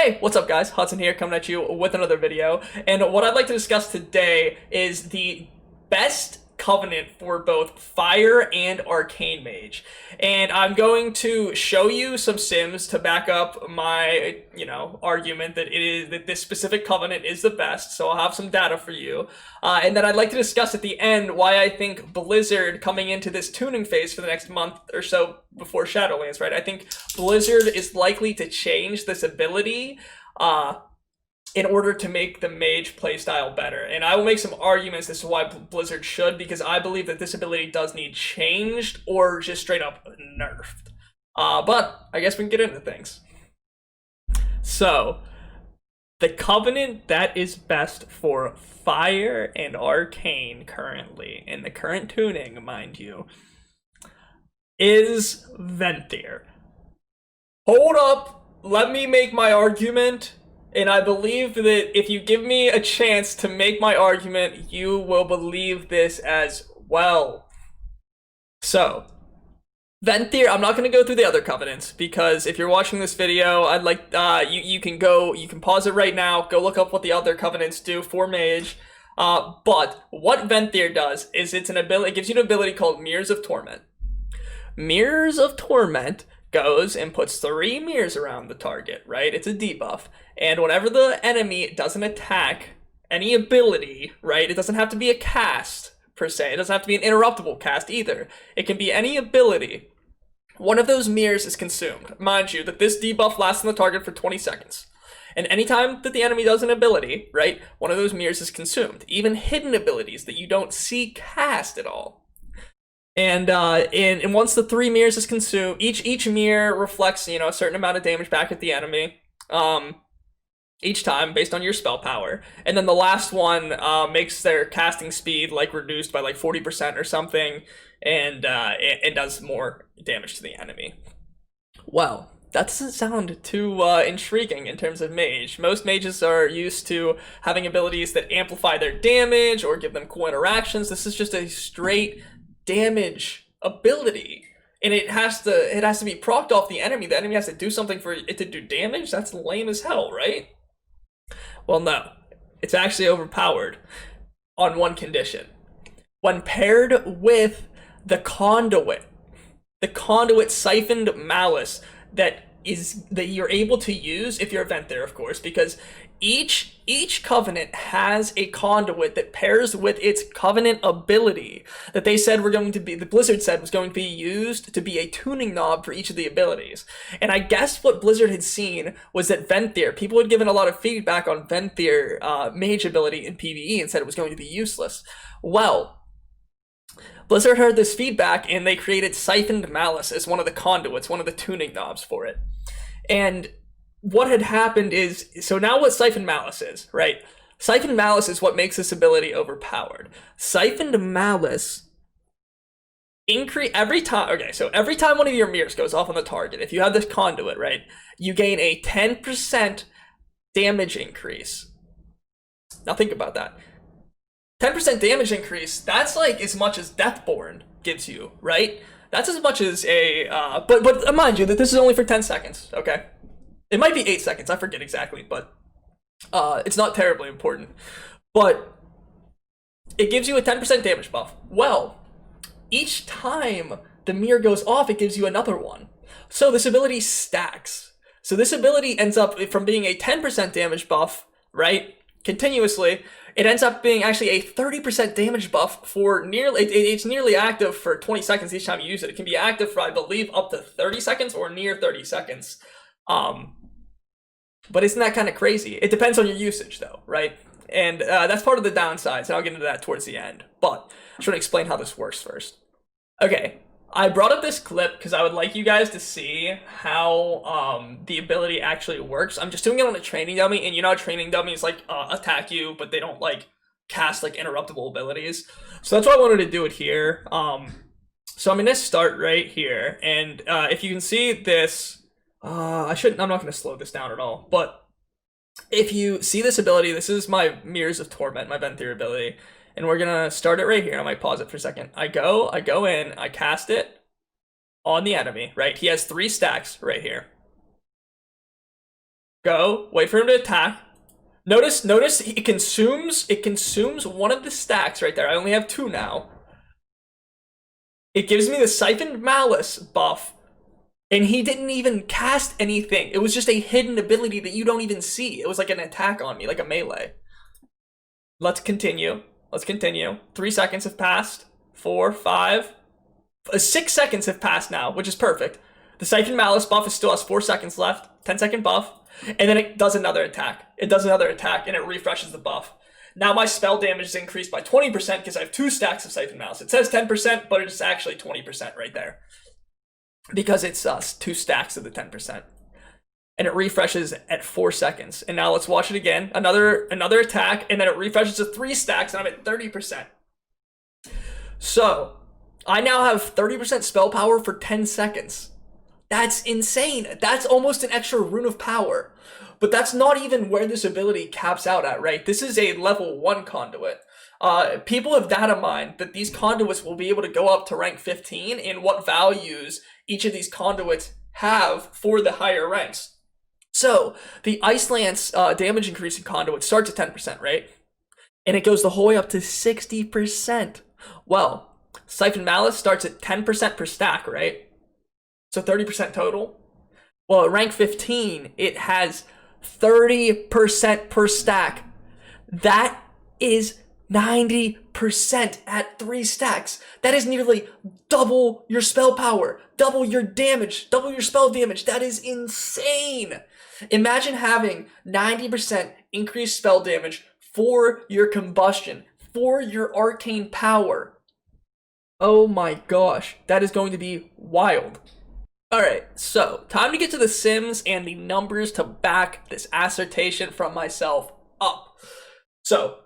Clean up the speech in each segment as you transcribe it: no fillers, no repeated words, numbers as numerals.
Hey, what's up guys? Hudson here coming at you with another video. And what I'd like to discuss today is the best covenant for both Fire and Arcane Mage. And I'm going to show you some sims to back up my, argument that this specific covenant is the best. So I'll have some data for you. And then I'd like to discuss at the end why I think Blizzard coming into this tuning phase for the next month or so before Shadowlands, right? I think Blizzard is likely to change this ability in order to make the mage playstyle better. And I will make some arguments as to why Blizzard should, because I believe that this ability does need changed or just straight up nerfed. But I guess we can get into things. So, the covenant that is best for Fire and Arcane currently, in the current tuning, mind you, is Venthyr. Hold up, let me make my argument. And I believe that if you give me a chance to make my argument, you will believe this as well. So, Venthyr, I'm not going to go through the other covenants, because if you're watching this video, I'd like, you can pause it right now, go look up what the other covenants do for Mage. But what Venthyr does is it gives you an ability called Mirrors of Torment. Mirrors of Torment goes and puts 3 mirrors around the target, right? It's a debuff. And whenever the enemy doesn't attack any ability, right? It doesn't have to be a cast, per se. It doesn't have to be an interruptible cast either. It can be any ability. One of those mirrors is consumed. Mind you, that this debuff lasts on the target for 20 seconds. And anytime that the enemy does an ability, right, one of those mirrors is consumed. Even hidden abilities that you don't see cast at all. And once the 3 mirrors is consumed, each mirror reflects, a certain amount of damage back at the enemy, each time based on your spell power. And then the last one makes their casting speed reduced by 40% or something, and it does more damage to the enemy. Well, that doesn't sound too intriguing in terms of mage. Most mages are used to having abilities that amplify their damage or give them cool interactions. This is just a straight damage ability, and it has to be procced off the enemy. The enemy has to do something for it to do damage. That's lame as hell, right? Well, no, it's actually overpowered on one condition: when paired with the Conduit Siphoned Malice that you're able to use if you're a Venthyr, of course, because each covenant has a conduit that pairs with its covenant ability that the Blizzard said was going to be used to be a tuning knob for each of the abilities. And I guess what Blizzard had seen was that Venthyr, people had given a lot of feedback on Venthyr mage ability in PvE and said it was going to be useless. Well, Blizzard heard this feedback and they created Siphoned Malice as one of the conduits, one of the tuning knobs for it. And what had happened is, so now what Siphoned Malice is, right? Siphoned Malice is what makes this ability overpowered. Siphoned Malice every time one of your mirrors goes off on the target, if you have this conduit, right, you gain a 10% damage increase. Now think about that. 10% damage increase, that's as much as Deathborn gives you, right? That's as much as but mind you that this is only for 10 seconds, okay? It might be 8 seconds, I forget exactly, but it's not terribly important. But it gives you a 10% damage buff. Well, each time the mirror goes off, it gives you another one. So this ability stacks. So this ability ends up, from being a 10% damage buff, right, continuously, it ends up being actually a 30% damage buff for it's nearly active for 20 seconds each time you use it. It can be active for, I believe, up to 30 seconds or near 30 seconds. But isn't that kind of crazy? It depends on your usage though, right? And that's part of the downsides, and I'll get into that towards the end. But I should explain how this works first. Okay, I brought up this clip because I would like you guys to see how the ability actually works. I'm just doing it on a training dummy, and training dummies attack you, but they don't cast interruptible abilities. So that's why I wanted to do it here. So I'm gonna start right here, and if you can see this, I'm not going to slow this down at all, but if you see this ability, this is my Mirrors of Torment, my Venthyr ability, and we're going to start it right here. I might pause it for a second. I go in, I cast it on the enemy, right? He has 3 stacks right here. Go. Wait for him to attack. Notice it consumes one of the stacks right there. I only have 2 now. It gives me the Siphoned Malice buff, and he didn't even cast anything. It was just a hidden ability that you don't even see. It was like an attack on me, like a melee. Let's continue. 3 seconds have passed. 4, 5, 6 seconds have passed now, which is perfect. The Siphoned Malice buff still has 4 seconds left. 10-second buff. And then it does another attack. And it refreshes the buff. Now my spell damage is increased by 20% because I have 2 stacks of Siphoned Malice. It says 10%, but it's actually 20% right there. Because it's 2 stacks of the 10%. And it refreshes at 4 seconds. And now let's watch it again. Another attack, and then it refreshes to 3 stacks, and I'm at 30%. So, I now have 30% spell power for 10 seconds. That's insane. That's almost an extra rune of power. But that's not even where this ability caps out at, right? This is a level 1 conduit. People have data mined that these conduits will be able to go up to rank 15 in what values each of these conduits have for the higher ranks. So, the Ice Lance damage increasing conduit starts at 10%, right? And it goes the whole way up to 60%. Well, Siphoned Malice starts at 10% per stack, right? So 30% total. Well, at rank 15, it has 30% per stack. That is 90% at 3 stacks. That is nearly double your spell power, double your damage, double your spell damage. That is insane. Imagine having 90% increased spell damage for your combustion, for your arcane power. Oh my gosh, that is going to be wild. Alright, so time to get to the sims and the numbers to back this assertion from myself up. So,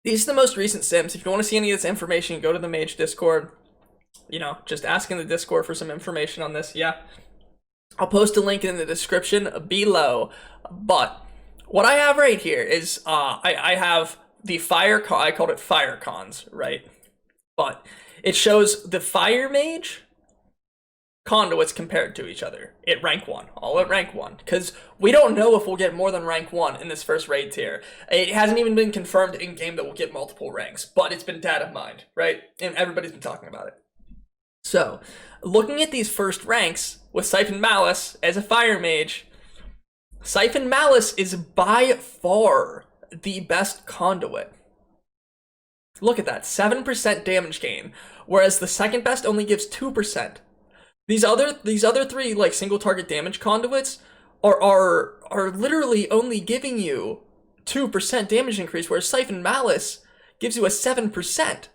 these are the most recent sims. If you want to see any of this information, go to the Mage Discord. You know, just ask in the Discord for some information on this, yeah. I'll post a link in the description below. But what I have right here is, I have the fire con, I called it fire cons, right? But it shows the Fire Mage conduits compared to each other at rank 1, all at rank 1, because we don't know if we'll get more than rank 1 in this first raid tier. It hasn't even been confirmed in game that we'll get multiple ranks, but it's been data mined, right? And everybody's been talking about it. So, looking at these first ranks with Siphoned Malice as a Fire Mage, Siphoned Malice is by far the best conduit. Look at that, 7% damage gain, whereas the second best only gives 2%. These other 3 like single target damage conduits are literally only giving you 2% damage increase, whereas Siphoned Malice gives you a 7%.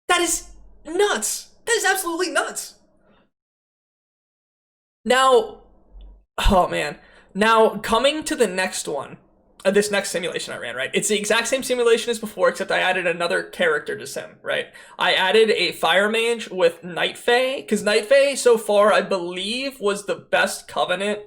That is nuts. That is absolutely nuts. Now, oh man. Now, coming to the next one, this next simulation I ran, right? It's the exact same simulation as before, except I added another character to sim, right? I added a Fire Mage with Night Fae, because Night Fae so far, I believe, was the best covenant.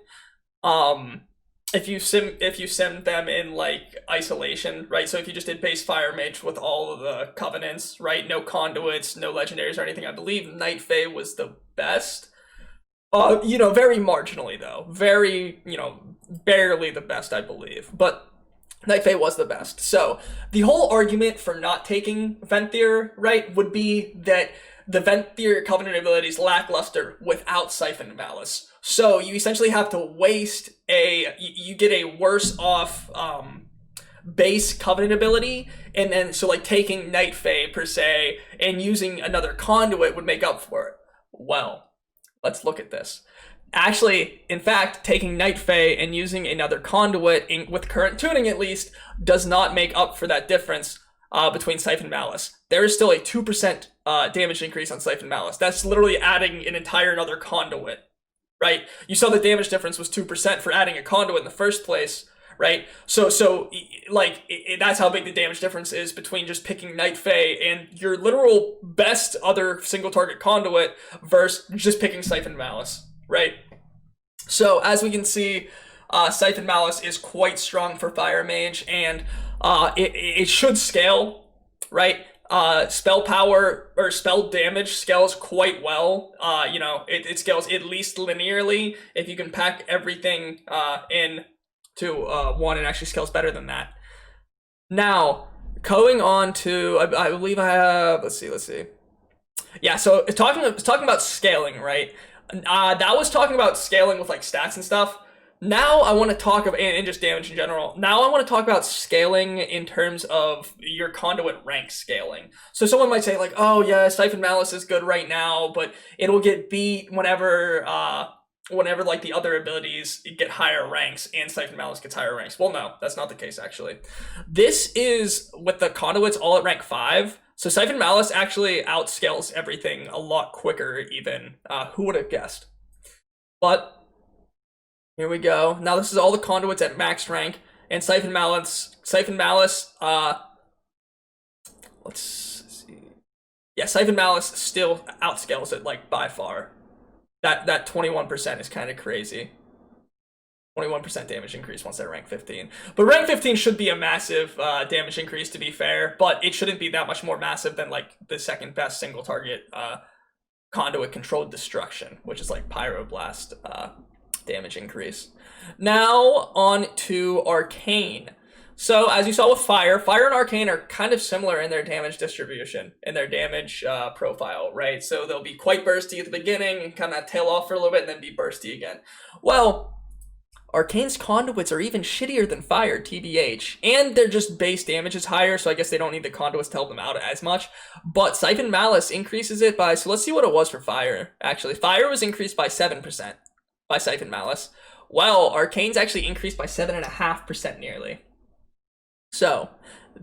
If you sim them in like isolation, right? So if you just did base Fire Mage with all of the covenants, right? No conduits, no legendaries or anything, I believe Night Fae was the best. You know, very marginally though. Very, you know, barely the best, I believe. But Night Fae was the best. So the whole argument for not taking Venthyr, right, would be that the Venthyr Covenant ability is lackluster without Siphoned Malice. So you essentially have to waste you get a worse off base Covenant ability, and then so like taking Night Fae per se and using another conduit would make up for it. Well, let's look at this. Actually, in fact, taking Night Fae and using another conduit, with current tuning at least, does not make up for that difference between Siphoned Malice. There is still a 2% damage increase on Siphoned Malice. That's literally adding an entire another conduit, right? You saw the damage difference was 2% for adding a conduit in the first place, right? So that's how big the damage difference is between just picking Night Fae and your literal best other single target conduit versus just picking Siphoned Malice. Right? So, as we can see, Siphoned Malice is quite strong for Fire Mage, and it should scale, right? Spell power, or spell damage scales quite well. You know, it scales at least linearly if you can pack everything in 1 and actually scales better than that. Now, going on to, I believe I have, let's see. Yeah, so it's talking about scaling, right? That was talking about scaling with like stats and stuff. Now I want to talk about, and just damage in general. Now I want to talk about scaling in terms of your Conduit rank scaling. So someone might say like, oh yeah, Siphoned Malice is good right now, but it'll get beat whenever like the other abilities get higher ranks and Siphoned Malice gets higher ranks. Well, no, that's not the case actually. This is with the Conduits all at rank 5. So Siphoned Malice actually outscales everything a lot quicker even. Who would have guessed? But here we go. Now this is all the Conduits at max rank, and Siphoned Malice, let's see. Yeah, Siphoned Malice still outscales it, like, by far. That 21% is kind of crazy. 21% damage increase once at rank 15. But rank 15 should be a massive damage increase, to be fair, but it shouldn't be that much more massive than, like, the second best single target Conduit Controlled Destruction, which is, like, Pyroblast damage increase. Now on to Arcane. So as you saw with Fire and Arcane are kind of similar in their damage distribution, in their damage profile, right? So they'll be quite bursty at the beginning and kind of tail off for a little bit and then be bursty again. Well, Arcane's Conduits are even shittier than Fire, TBH, and their just base damage is higher, so I guess they don't need the Conduits to help them out as much. But Siphoned Malice increases it by, so let's see what it was for Fire, actually. Fire was increased by 7%. By Siphoned Malice. Well, Arcane's actually increased by 7.5% nearly. So,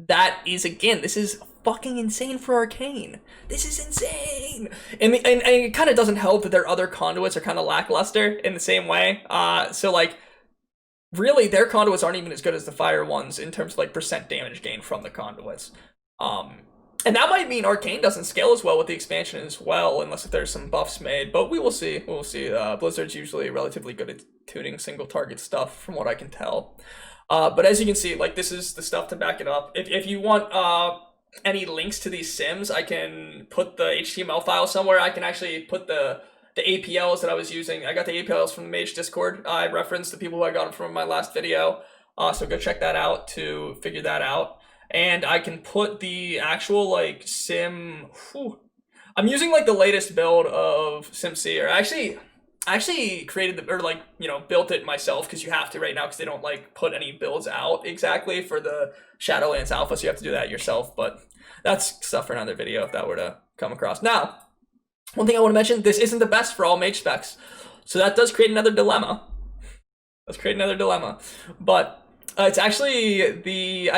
that is, again, this is fucking insane for Arcane. This is insane! And it kind of doesn't help that their other Conduits are kind of lackluster in the same way. So, like, really, their Conduits aren't even as good as the Fire ones in terms of, like, percent damage gain from the Conduits. And that might mean Arcane doesn't scale as well with the expansion as well, unless if there's some buffs made, but we will see. We'll see. Blizzard's usually relatively good at tuning single target stuff, from what I can tell. But as you can see, like, this is the stuff to back it up. If you want any links to these sims, I can put the HTML file somewhere. I can actually put the APLs that I was using. I got the APLs from the Mage Discord. I referenced the people who I got them from my last video. So go check that out to figure that out. And I can put the actual, like, sim... Whew. I'm using, like, the latest build of SimSeer. I actually created the... Or, like, you know, built it myself, because you have to right now, because they don't, like, put any builds out exactly for the Shadowlands Alpha, so you have to do that yourself. But that's stuff for another video if that were to come across. Now, one thing I want to mention, this isn't the best for all mage specs. So that does create another dilemma. But it's actually the...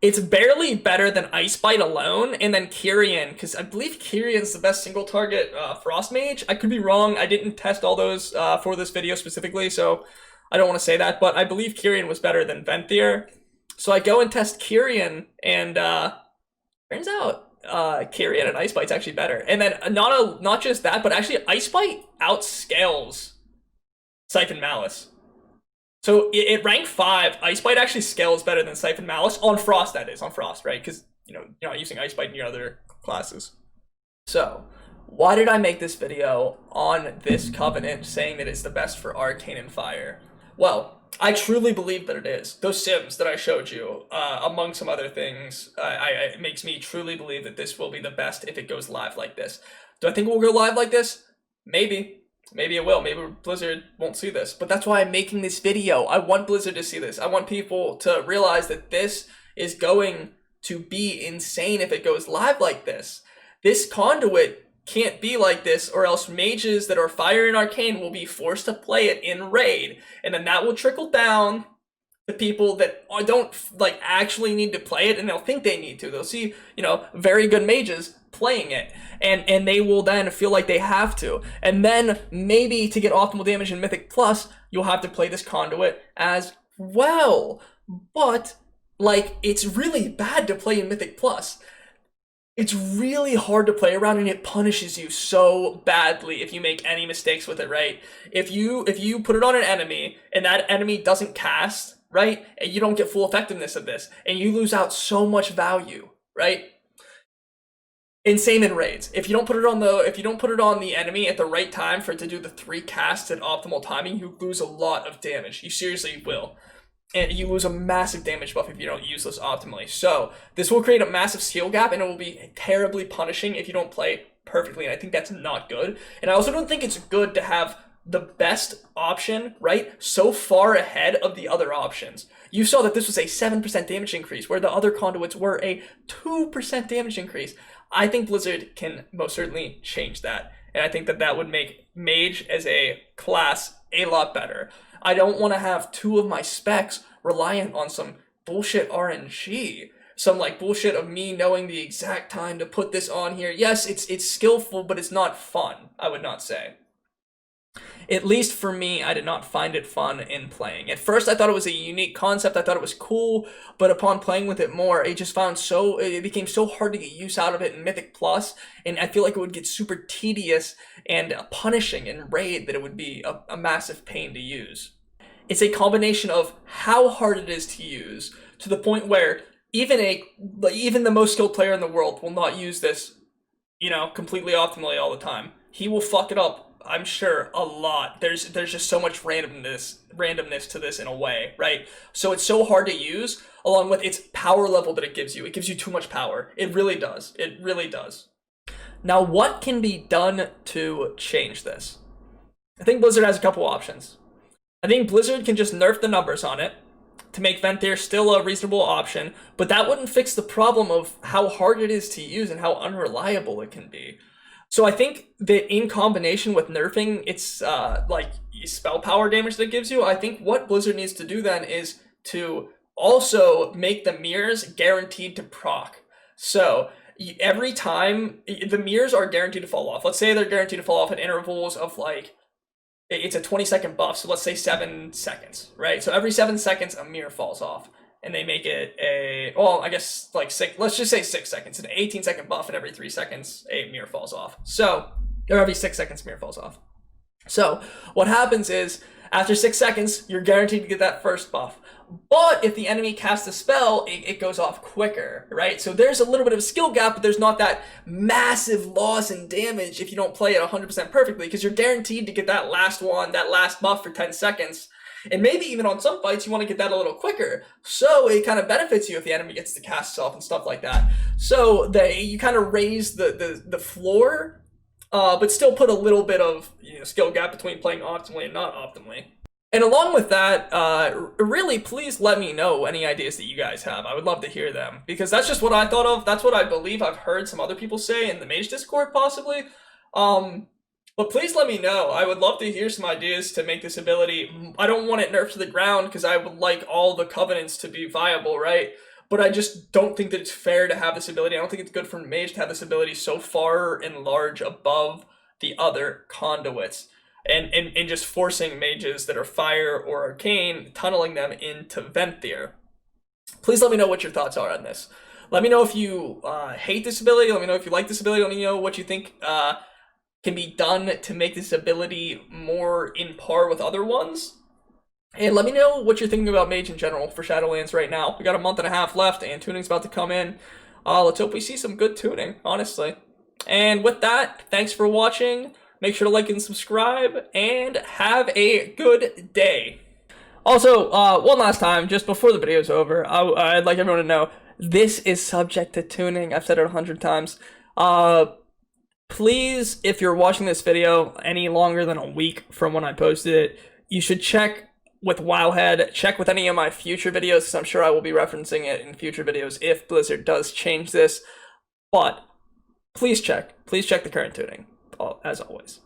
It's barely better than Icebite alone, and then Kyrian, because I believe Kyrian's the best single target Frost Mage. I could be wrong. I didn't test all those for this video specifically, so I don't want to say that, but I believe Kyrian was better than Venthyr. So I go and test Kyrian, and turns out Kyrian and Icebite's actually better. And then not just that, but actually Icebite outscales Siphoned Malice. So at rank 5, Icebite actually scales better than Siphoned Malice. On Frost, that is. On Frost, right? Because, you know, you're not using Icebite in your other classes. So, why did I make this video on this Covenant saying that it's the best for Arcane and Fire? Well, I truly believe that it is. Those sims that I showed you, among some other things, it makes me truly believe that this will be the best if it goes live like this. Do I think it will go live like this? Maybe. Maybe it will. Maybe Blizzard won't see this. But that's why I'm making this video. I want Blizzard to see this. I want people to realize that this is going to be insane if it goes live like this. This Conduit can't be like this, or else mages that are Fire and Arcane will be forced to play it in Raid. And then that will trickle down to people that don't, like, actually need to play it, and they'll think they need to. They'll see, you know, very good mages playing it, and they will then feel like they have to. And then maybe to get optimal damage in Mythic Plus, you'll have to play this Conduit as well. But, like, it's really bad to play in Mythic Plus. It's really hard to play around, and it punishes you so badly if you make any mistakes with it, right? If you put it on an enemy, and that enemy doesn't cast, right, and you don't get full effectiveness of this, and you lose out so much value, right? Insane in raids. If you don't put it on the enemy at the right time for it to do the 3 casts at optimal timing, you lose a lot of damage. You seriously will. and you lose a massive damage buff if you don't use this optimally. So this will create a massive skill gap, and it will be terribly punishing if you don't play perfectly, and I think that's not good. And I also don't think it's good to have the best option, right, so far ahead of the other options. You saw that this was a 7% damage increase, where the other conduits were a 2% damage increase. I think Blizzard can most certainly change that, and I think that that would make Mage as a class a lot better. I don't want to have two of my specs reliant on some bullshit RNG. Some like bullshit of me knowing the exact time to put this on here. Yes, it's skillful, but it's not fun, I would not say. At least for me, I did not find it fun in playing. At first, I thought it was a unique concept. I thought it was cool, but upon playing with it more, it became so hard to get use out of it in Mythic Plus, and I feel like it would get super tedious and punishing in Raid that it would be a massive pain to use. It's a combination of how hard it is to use, to the point where even the most skilled player in the world will not use this, completely optimally all the time. He will fuck it up, I'm sure, a lot. There's just so much randomness to this in a way, right? So it's so hard to use, along with its power level that it gives you. It gives you too much power. It really does. It really does. Now, what can be done to change this? I think Blizzard has a couple options. I think Blizzard can just nerf the numbers on it to make Venthyr still a reasonable option, but that wouldn't fix the problem of how hard it is to use and how unreliable it can be. So I think that in combination with nerfing its spell power damage that it gives you, I think what Blizzard needs to do then is to also make the mirrors guaranteed to proc. So every time the mirrors are guaranteed to fall off, let's say they're guaranteed to fall off at intervals of it's a 20-second buff, so let's say 7 seconds, right? So every 7 seconds a mirror falls off, and they make it let's just say 6 seconds, an 18-second buff, and every 3 seconds a mirror falls off. Or every 6 seconds a mirror falls off. So what happens is, after 6 seconds, you're guaranteed to get that first buff. But if the enemy casts a spell, it goes off quicker, right? So there's a little bit of a skill gap, but there's not that massive loss in damage if you don't play it 100% perfectly, because you're guaranteed to get that last buff for 10 seconds. And maybe even on some fights, you want to get that a little quicker. So it kind of benefits you if the enemy gets to cast off and stuff like that. So you kind of raise the floor, but still put a little bit of skill gap between playing optimally and not optimally. And along with that, really, please let me know any ideas that you guys have. I would love to hear them, because that's just what I thought of. That's what I believe I've heard some other people say in the Mage Discord, possibly. But please let me know. I would love to hear some ideas to make this ability. I don't want it nerfed to the ground, because I would like all the Covenants to be viable, right? But I just don't think that it's fair to have this ability. I don't think it's good for Mage to have this ability so far and large above the other conduits. And just forcing mages that are fire or arcane, tunneling them into Venthyr. Please let me know what your thoughts are on this. Let me know if you hate this ability. Let me know if you like this ability. Let me know what you think can be done to make this ability more in par with other ones. And let me know what you're thinking about Mage in general for Shadowlands right now. We got a month and a half left, and tuning's about to come in. Let's hope we see some good tuning, honestly. And with that, thanks for watching. Make sure to like and subscribe, and have a good day. Also, one last time, just before the video is over, I'd like everyone to know, this is subject to tuning. I've said it 100 times. Please, if you're watching this video any longer than a week from when I posted it, you should check with Wowhead, check with any of my future videos, because I'm sure I will be referencing it in future videos if Blizzard does change this. But please check the current tuning, as always.